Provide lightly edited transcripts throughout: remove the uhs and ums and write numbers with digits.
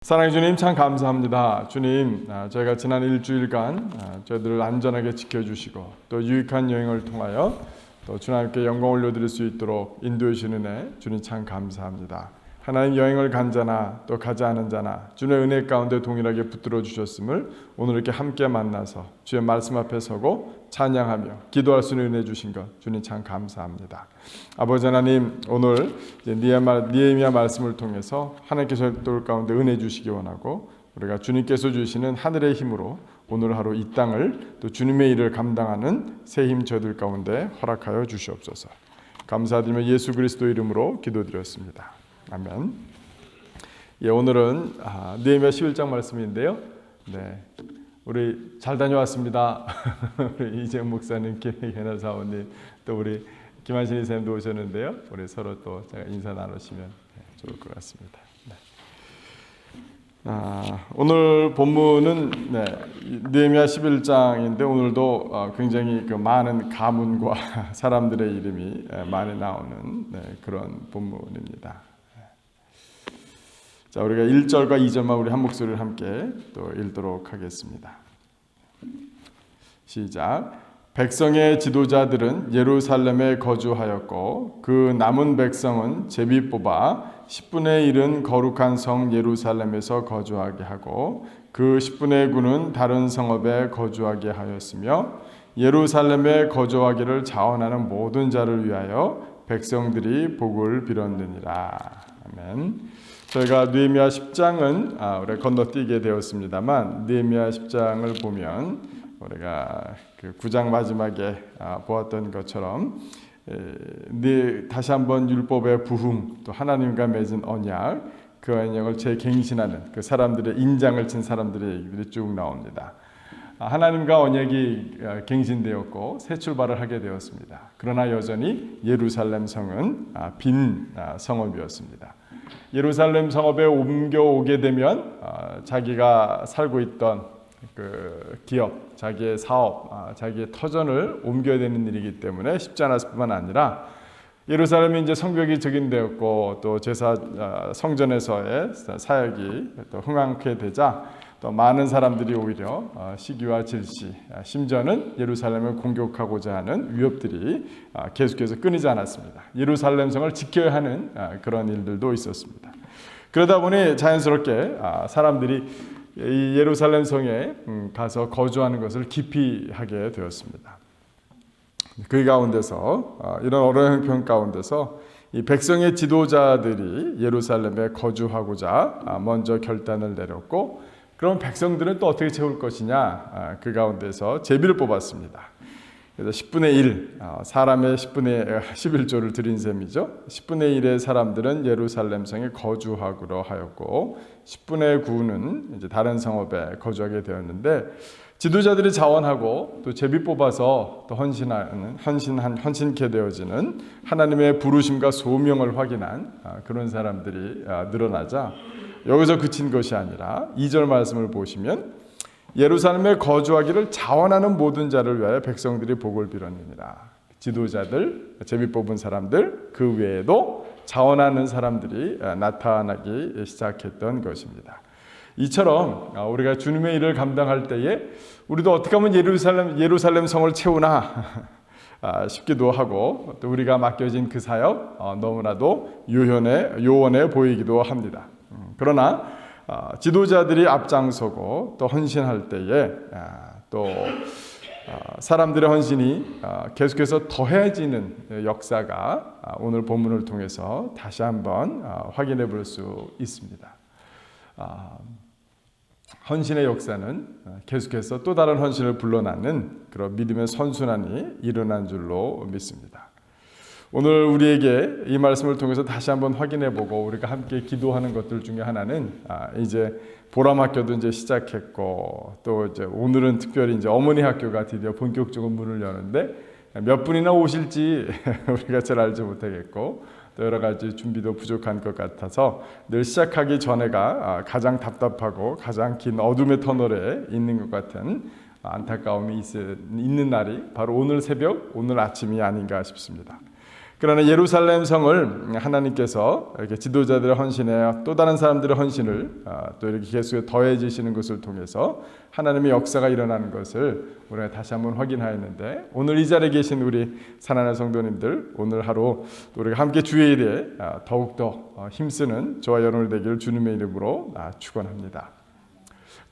사랑해 주님, 참 감사합니다. 주님, 저희가 지난 일주일간 저희들을 안전하게 지켜주시고 또 유익한 여행을 통하여 또 주님께 영광 올려드릴 수 있도록 인도해 주시는 은혜, 주님 참 감사합니다. 하나님, 여행을 간 자나 또 가지 않은 자나 주의 은혜 가운데 동일하게 붙들어 주셨음을 오늘 이렇게 함께 만나서 주의 말씀 앞에 서고 찬양하며 기도할 수 있는 은혜 주신 것 주님 참 감사합니다. 아버지 하나님, 오늘 니에미야 말씀을 통해서 하나님께서 또 가운데 은혜 주시기 원하고 우리가 주님께서 주시는 하늘의 힘으로 오늘 하루 이 땅을 또 주님의 일을 감당하는 새 힘 저들 가운데 허락하여 주시옵소서. 감사드리며 예수 그리스도 이름으로 기도드렸습니다. 아멘. 오늘은 느헤미야 11장 말씀인데요. 우리 잘 다녀왔습니다. 우리 이재영 목사님, 김혜나 사원님, 또 우리 김한신 이사님도 오셨는데요. 우리 서로 또 제가 인사 나누시면 좋을 것 같습니다. 오늘 본문은 느헤미야 11장인데 오늘도 굉장히 많은 가문과 사람들의 이름이 많이 나오는 그런 본문입니다. 자, 우리가 1절과 2절만 우리 한 목소리를 함께 또 읽도록 하겠습니다. 시작. 백성의 지도자들은 예루살렘에 거주하였고 그 남은 백성은 제비 뽑아 10분의 1은 거룩한 성 예루살렘에서 거주하게 하고 그 10분의 9는 다른 성읍에 거주하게 하였으며 예루살렘에 거주하기를 자원하는 모든 자를 위하여 백성들이 복을 빌었느니라. 아멘. 저희가 느헤미야 10장은 우리가 건너뛰게 되었습니다만 느헤미야 10장을 보면 우리가 그 9장 마지막에 보았던 것처럼 다시 한번 율법의 부흥, 또 하나님과 맺은 언약, 그 언약을 재갱신하는 그 사람들의 인장을 친 사람들의 얘기들이 쭉 나옵니다. 하나님과 언약이 갱신되었고 새 출발을 하게 되었습니다. 그러나 여전히 예루살렘 성은 빈 성읍이었습니다. 예루살렘 성읍에 옮겨오게 되면 자기가 살고 있던 그 기업, 자기의 사업, 자기의 터전을 옮겨야 되는 일이기 때문에 쉽지 않았을 뿐만 아니라 예루살렘이 이제 성벽이 적인되었고 또 제사 성전에서의 사역이 또 흥황케 되자 또 많은 사람들이 오히려 시기와 질시, 심지어는 예루살렘을 공격하고자 하는 위협들이 계속해서 끊이지 않았습니다. 예루살렘 성을 지켜야 하는 그런 일들도 있었습니다. 그러다 보니 자연스럽게 사람들이 이 예루살렘 성에 가서 거주하는 것을 기피하게 되었습니다. 그 가운데서 이런 어려운 형편 가운데서 이 백성의 지도자들이 예루살렘에 거주하고자 먼저 결단을 내렸고, 그럼 백성들은 또 어떻게 채울 것이냐, 그 가운데서 제비를 뽑았습니다. 그래서 10분의 1, 사람의 10분의 11조를 드린 셈이죠. 10분의 1의 사람들은 예루살렘 성에 거주하기로 하였고 10분의 9는 이제 다른 성읍에 거주하게 되었는데, 지도자들이 자원하고 또 제비 뽑아서 또 헌신케 되어지는 하나님의 부르심과 소명을 확인한 그런 사람들이 늘어나자 여기서 그친 것이 아니라 2절 말씀을 보시면 예루살렘에 거주하기를 자원하는 모든 자를 위하여 백성들이 복을 빌었느니라. 지도자들, 제비 뽑은 사람들, 그 외에도 자원하는 사람들이 나타나기 시작했던 것입니다. 이처럼 우리가 주님의 일을 감당할 때에 우리도 어떻게 하면 예루살렘 성을 채우나 싶기도 하고, 또 우리가 맡겨진 그 사역 너무나도 요원해 보이기도 합니다. 그러나 지도자들이 앞장서고 또 헌신할 때에 또 사람들의 헌신이 계속해서 더해지는 역사가 오늘 본문을 통해서 다시 한번 확인해 볼 수 있습니다. 헌신의 역사는 계속해서 또 다른 헌신을 불러넣는 그런 믿음의 선순환이 일어난 줄로 믿습니다. 오늘 우리에게 이 말씀을 통해서 다시 한번 확인해보고 우리가 함께 기도하는 것들 중에 하나는 이제 보람학교도 이제 시작했고, 또 이제 오늘은 특별히 이제 어머니 학교가 드디어 본격적으로 문을 여는데 몇 분이나 오실지 우리가 잘 알지 못하겠고, 또 여러 가지 준비도 부족한 것 같아서 늘 시작하기 전에가 가장 답답하고 가장 긴 어둠의 터널에 있는 것 같은 안타까움이 있는 날이 바로 오늘 새벽, 오늘 아침이 아닌가 싶습니다. 그러나 예루살렘 성을 하나님께서 이렇게 지도자들의 헌신에 또 다른 사람들의 헌신을 또 이렇게 계속 더해지시는 것을 통해서 하나님의 역사가 일어나는 것을 우리가 다시 한번 확인하였는데, 오늘 이 자리에 계신 우리 사랑하는 성도님들, 오늘 하루 우리가 함께 주의 일에 더욱더 힘쓰는 저와 여러분이 되기를 주님의 이름으로 축원합니다.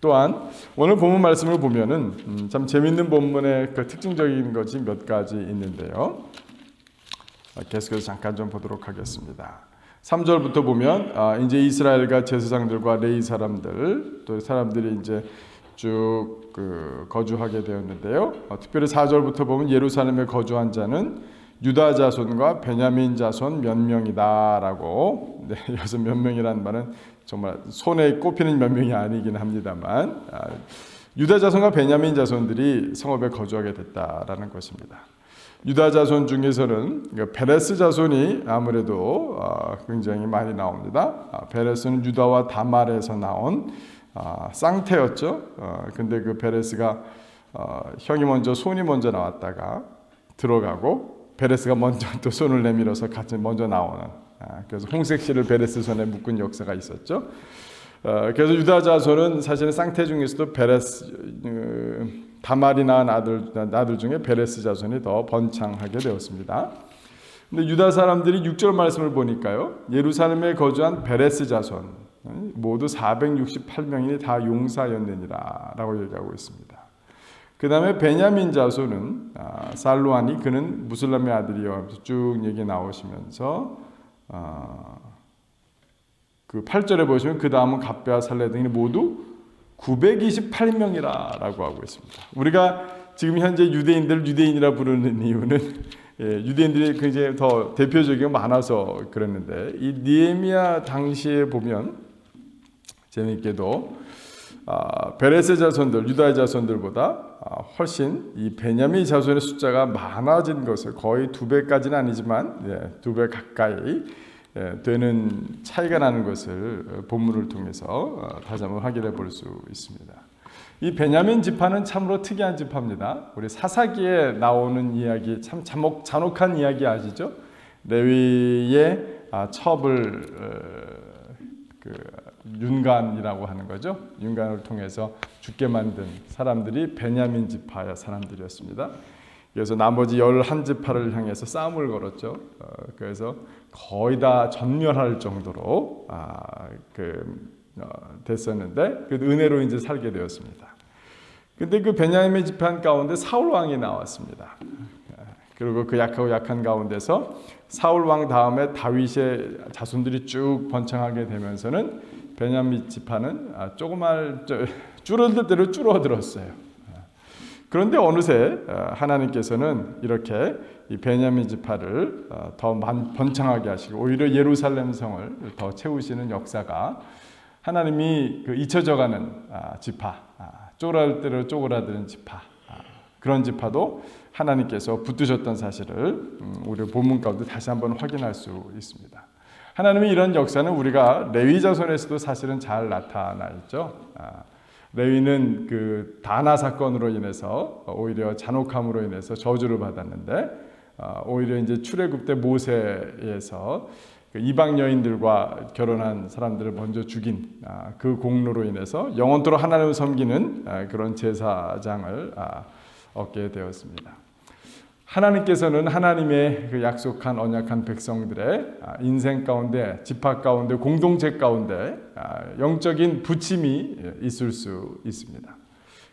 또한 오늘 본문 말씀을 보면은 참 재미있는 본문의 그 특징적인 것이 몇 가지 있는데요. 계속해서 잠깐 좀 보도록 하겠습니다. 3절부터 보면 이제 이스라엘과 제사장들과 레위 사람들, 또 사람들이 이제 쭉 거주하게 되었는데요. 특별히 4절부터 보면 예루살렘에 거주한 자는 유다 자손과 베냐민 자손 몇 명이다라고. 네, 여기서 몇 명이라는 말은 정말 손에 꼽히는 몇 명이 아니긴 합니다만, 유다 자손과 베냐민 자손들이 성읍에 거주하게 됐다라는 것입니다. 유다 자손 중에서는 베레스 자손이 아무래도 굉장히 많이 나옵니다. 베레스는 유다와 다말에서 나온 쌍태였죠. 근데 그 베레스가 형이 먼저, 손이 먼저 나왔다가 들어가고, 베레스가 먼저 또 손을 내밀어서 같이 먼저 나오는, 그래서 홍색실을 베레스 손에 묶은 역사가 있었죠. 그래서 유다 자손은 사실은 쌍태 중에서도 베레스, 다말이 낳은 아들 중에 베레스 자손이 더 번창하게 되었습니다. 근데 유다 사람들이 6절 말씀을 보니까요, 예루살렘에 거주한 베레스 자손 모두 468명이 다 용사였느니라 라고 얘기하고 있습니다. 그 다음에 베냐민 자손은 살루아니, 그는 무슬람의 아들이요, 쭉 얘기 나오시면서 그 8절에 보시면 그 다음은 갑배와 살레 등이 모두 928명이라고 하고 있습니다. 우리가 지금 현재 유대인이라 부르는 이유는 유대인들이 굉장히 더 대표적이고 많아서 그랬는데, 이 느헤미야 당시에 보면 재미있게도 베레스 자손들, 유다의 자손들보다 훨씬 이 베냐민 자손의 숫자가 많아진 것을, 거의 2배까지는 아니지만 2배 가까이 되는 차이가 나는 것을 본문을 통해서 다시 한번 확인해 볼 수 있습니다. 이 베냐민 지파는 참으로 특이한 지파입니다. 우리 사사기에 나오는 이야기, 참 잔혹한 이야기 아시죠? 레위의 첩을 윤관이라고 하는 거죠. 윤관을 통해서 죽게 만든 사람들이 베냐민 지파의 사람들이었습니다. 그래서 나머지 11지파를 향해서 싸움을 걸었죠. 그래서 거의 다 전멸할 정도로 됐었는데, 그 은혜로 이제 살게 되었습니다. 근데 그 베냐민 지파 가운데 사울 왕이 나왔습니다. 그리고 그 약한 가운데서 사울 왕 다음에 다윗의 자손들이 쭉 번창하게 되면서는 베냐민 지파는 조그만 줄어들 대로 줄어들었어요. 그런데 어느새 하나님께서는 이렇게 이 베냐민 지파를 더 번창하게 하시고, 오히려 예루살렘 성을 더 채우시는 역사가, 하나님이 그 잊혀져가는 지파, 쪼그라들 대로 쪼그라드는 지파, 그런 지파도 하나님께서 붙드셨던 사실을 우리 본문 가운데 다시 한번 확인할 수 있습니다. 하나님의 이런 역사는 우리가 레위 자손에서도 사실은 잘 나타나 있죠. 레위는 그 다나 사건으로 인해서 오히려 잔혹함으로 인해서 저주를 받았는데, 오히려 이제 출애굽 때 모세에서 이방 여인들과 결혼한 사람들을 먼저 죽인 그 공로로 인해서 영원토록 하나님을 섬기는 그런 제사장을 얻게 되었습니다. 하나님께서는 하나님의 그 약속한 언약한 백성들의 인생 가운데, 지파 가운데, 공동체 가운데 영적인 부침이 있을 수 있습니다.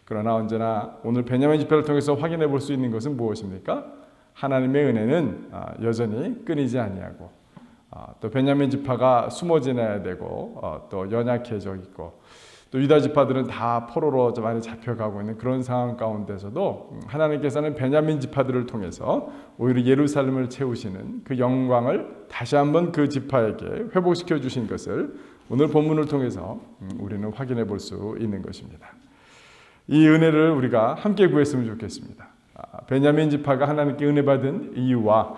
그러나 언제나 오늘 베냐민 지파를 통해서 확인해 볼 수 있는 것은 무엇입니까? 하나님의 은혜는 여전히 끊이지 아니하고, 또 베냐민 지파가 숨어 지내야 되고, 또 연약해져 있고, 또 유다 지파들은 다 포로로 많이 잡혀가고 있는 그런 상황 가운데서도 하나님께서는 베냐민 지파들을 통해서 오히려 예루살렘을 채우시는 그 영광을 다시 한번 그 지파에게 회복시켜 주신 것을 오늘 본문을 통해서 우리는 확인해 볼 수 있는 것입니다. 이 은혜를 우리가 함께 구했으면 좋겠습니다. 베냐민 지파가 하나님께 은혜 받은 이유와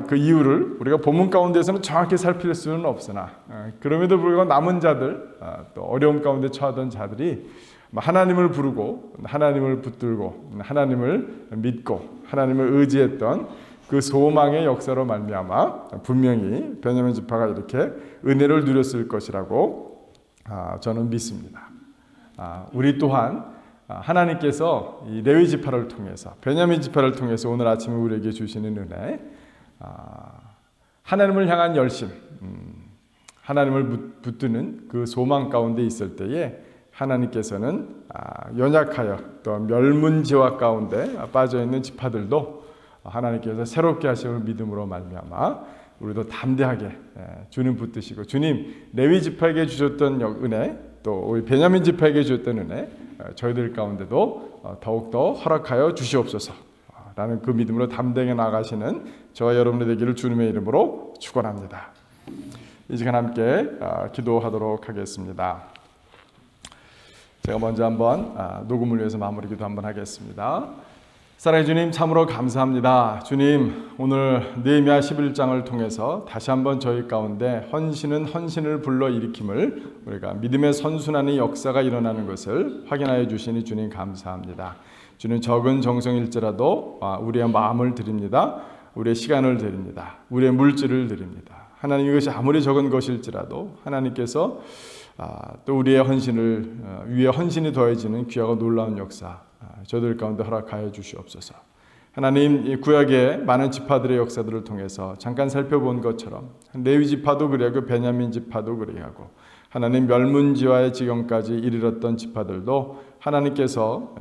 그 이유를 우리가 본문 가운데서는 정확히 살필 수는 없으나, 그럼에도 불구하고 남은 자들, 또 어려움 가운데 처하던 자들이 하나님을 부르고 하나님을 붙들고 하나님을 믿고 하나님을 의지했던 그 소망의 역사로 말미암아 분명히 베냐민 지파가 이렇게 은혜를 누렸을 것이라고 저는 믿습니다. 우리 또한 하나님께서 이 레위 지파를 통해서 베냐민 지파를 통해서 오늘 아침에 우리에게 주시는 은혜, 하나님을 향한 열심, 하나님을 붙드는 그 소망 가운데 있을 때에 하나님께서는 연약하여 또 멸문지화 가운데 빠져있는 지파들도 하나님께서 새롭게 하심을 믿음으로 말미암아 우리도 담대하게 주님 붙드시고 주님 레위 지파에게 주셨던 은혜 또 우리 베냐민 지파에게 주셨던 은혜 저희들 가운데도 더욱더 허락하여 주시옵소서 라는 그 믿음으로 담대하게 나가시는 저와 여러분의 되기를 주님의 이름으로 축원합니다. 이 시간 함께 기도하도록 하겠습니다. 제가 먼저 한번 녹음을 위해서 마무리 기도 한번 하겠습니다. 사랑의 주님 참으로 감사합니다. 주님 오늘 느헤미야 11장을 통해서 다시 한번 저희 가운데 헌신은 헌신을 불러일으킴을 우리가 믿음의 선순환의 역사가 일어나는 것을 확인하여 주시니 주님 감사합니다. 주님 적은 정성일지라도 우리의 마음을 드립니다. 우리의 시간을 드립니다. 우리의 물질을 드립니다. 하나님 이것이 아무리 적은 것일지라도 하나님께서 또 우리의 헌신을 위에 헌신이 더해지는 귀하고 놀라운 역사 저들 가운데 허락하여 주시옵소서. 하나님 이 구약의 많은 지파들의 역사들을 통해서 잠깐 살펴본 것처럼 레위 지파도 그래하고 베냐민 지파도 그래하고 하나님 멸문지화의 지경까지 이르렀던 지파들도 하나님께서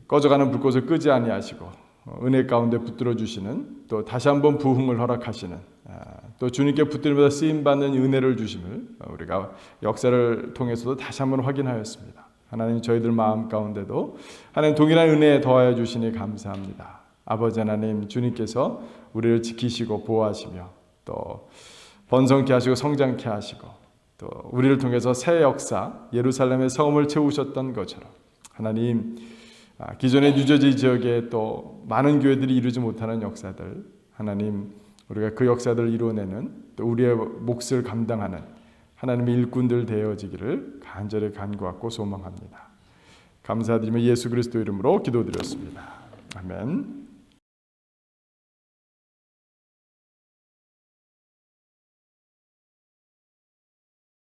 꺼져가는 불꽃을 끄지 아니하시고 은혜 가운데 붙들어 주시는 또 다시 한번 부흥을 허락하시는 또 주님께 붙들면서 쓰임받는 은혜를 주심을 우리가 역사를 통해서도 다시 한번 확인하였습니다. 하나님 저희들 마음 가운데도 하나님 동일한 은혜에 더하여 주시니 감사합니다. 아버지 하나님 주님께서 우리를 지키시고 보호하시며 또 번성케 하시고 성장케 하시고 또 우리를 통해서 새 역사 예루살렘의 성읍을 채우셨던 것처럼 하나님 기존의 뉴저지 지역에 또 많은 교회들이 이루지 못하는 역사들 하나님 우리가 그 역사들을 이루어내는 또 우리의 몫을 감당하는 하나님의 일꾼들 되어지기를 간절히 간구하고 소망합니다. 감사드리며 예수 그리스도 이름으로 기도드렸습니다. 아멘.